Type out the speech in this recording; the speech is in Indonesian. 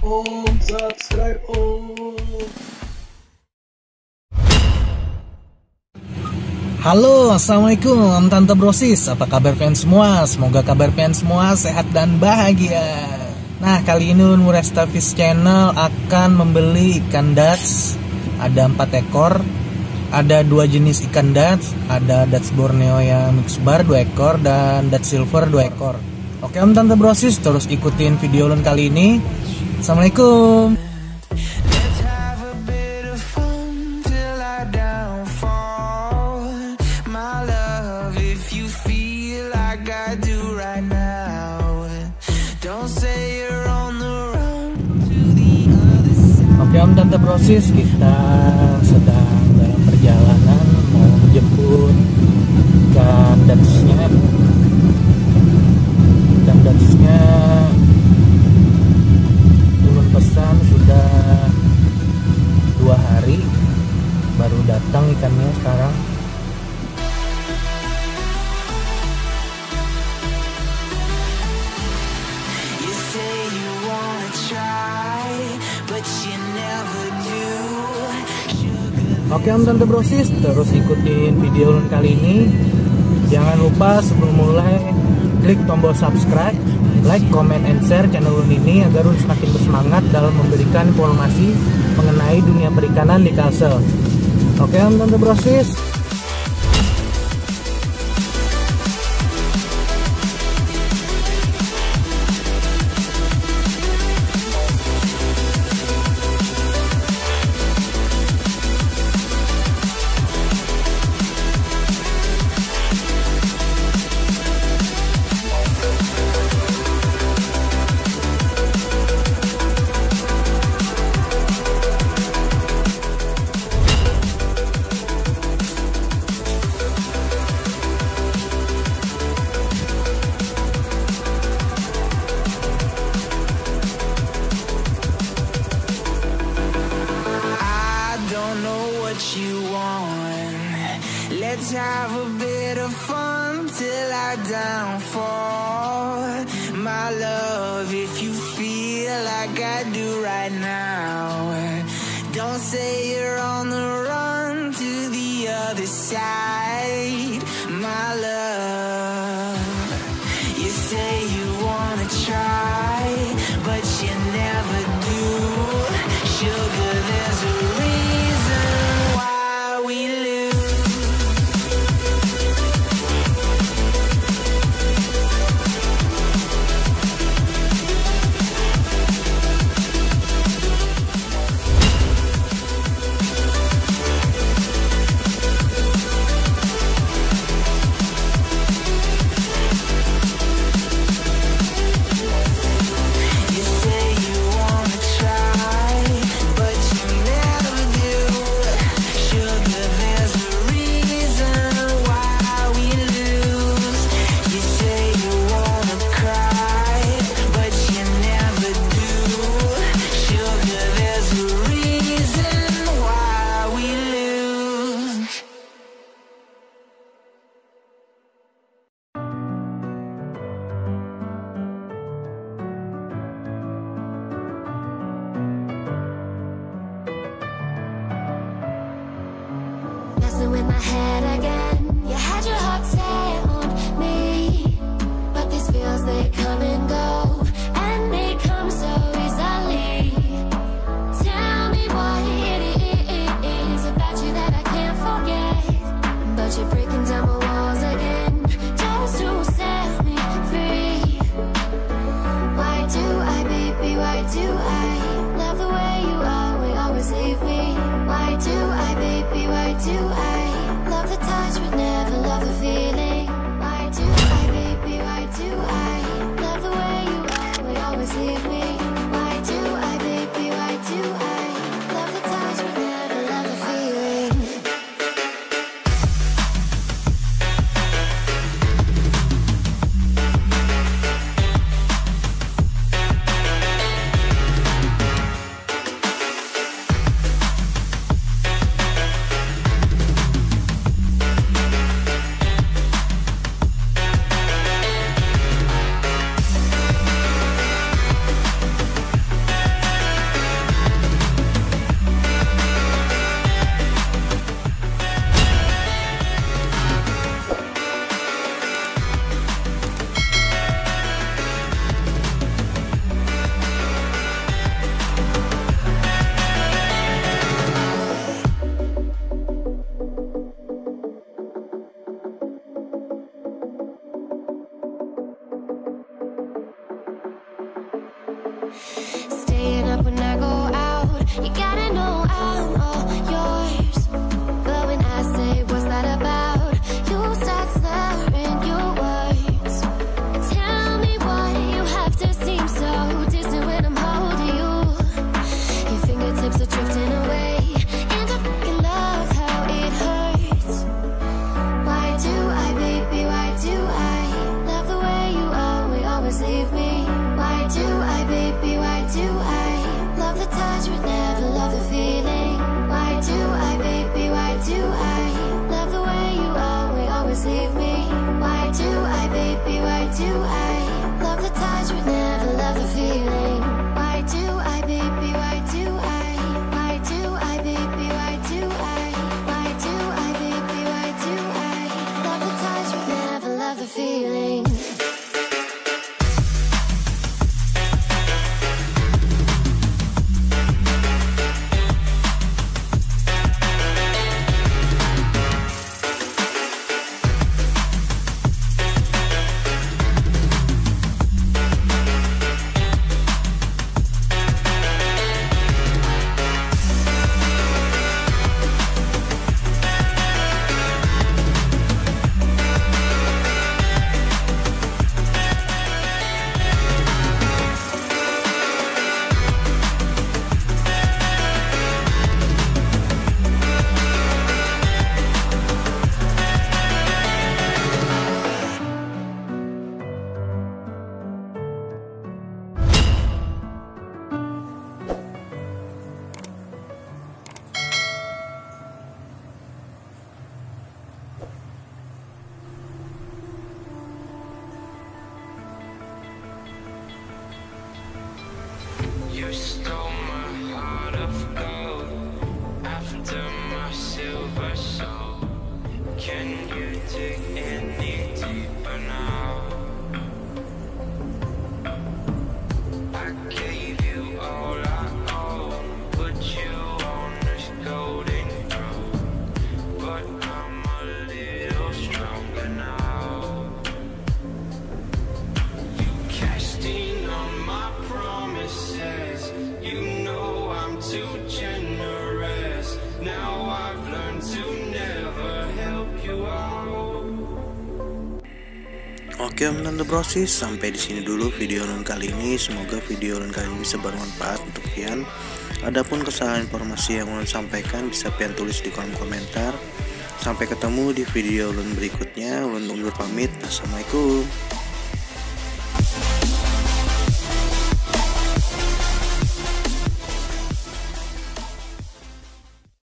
Subscribe Halo, assalamualaikum Tante Brosis. Apa kabar kalian semua? Semoga kabar kalian semua sehat dan bahagia. Nah, kali ini Murestavis Channel akan membeli ikan Dutch. Ada 4 ekor. Ada 2 jenis ikan Dutch. Ada Dutch Borneo yang mix bar 2 ekor dan Dutch Silver 2 ekor. Oke Tante Brosis, terus ikutin video Lun kali ini. Assalamualaikum. Oke Tante Brosis, kita sedang dalam perjalanan mau menjemput ikan Dutch-nya. Ikan Dutch-nya turun pesan sudah 2 hari, baru datang ikannya sekarang. Oke Tante Brosis, terus ikutin video Lun kali ini. Jangan lupa sebelum mulai klik tombol subscribe, like, comment, and share channel Lun ini agar Lun semakin bersemangat dalam memberikan informasi mengenai dunia perikanan di Kalsel. Oke Tante Brosis. You want. Let's have a bit of fun till I downfall. My love, if you feel like I do right now, don't say you're on the run to the other side. My love, you say you wanna try, but you never do. Sugar, there's a reason why we lose. Staying up when I go out, you gotta know I'm all yours. But when I say what's that about, you start slurring your words. Tell me why you have to seem so distant when I'm holding you. Your fingertips are drifting away, and I fucking love how it hurts. Why do I, baby, why do I love the way you always leave me? Why do I, baby, why do I love the touch but never love the feeling? Why do I, baby, why do I love the way you always leave me? Why do I, baby, why do I love the touch but never love the feeling? Why do I, baby, why do I? Why do I, baby, why do I? Why do I, baby, why do I love the touch but never love the feeling? You stole my heart of gold after my silver soul. Can you dig any deeper now? I gave you all I own, put you on this golden throne, but I'm a little stronger now. You cashed in on my promises. You know I'm too generous. Now I've learned to never help you out. Oke, Tante Brosis, sampai di sini dulu video Ulun kali ini. Semoga video Ulun kali ini bisa bermanfaat untuk Pian. Adapun kesalahan informasi yang Ulun sampaikan bisa Pian tulis di kolom komentar. Sampai ketemu di video Ulun berikutnya. Ulun undur pamit. Assalamualaikum.